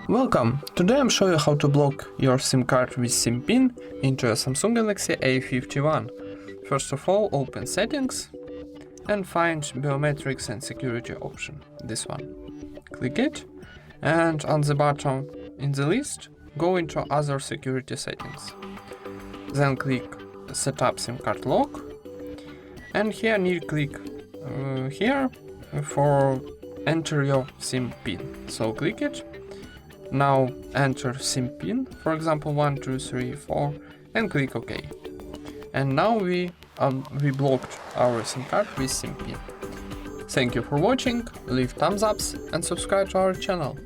Welcome! Today I'm showing you how to block your SIM card with SIMPIN into a Samsung Galaxy A51. First of all, open Settings and find Biometrics and Security option, this one. Click it, and on the bottom in the list, go into Other Security Settings. Then click Setup SIM card lock, and here need click here for enter your SIM PIN. So click it. Now enter SIM PIN, for example 1, 2, 3, 4, and click OK. And now we blocked our SIM card with SIM PIN. Thank you for watching, leave thumbs ups and subscribe to our channel.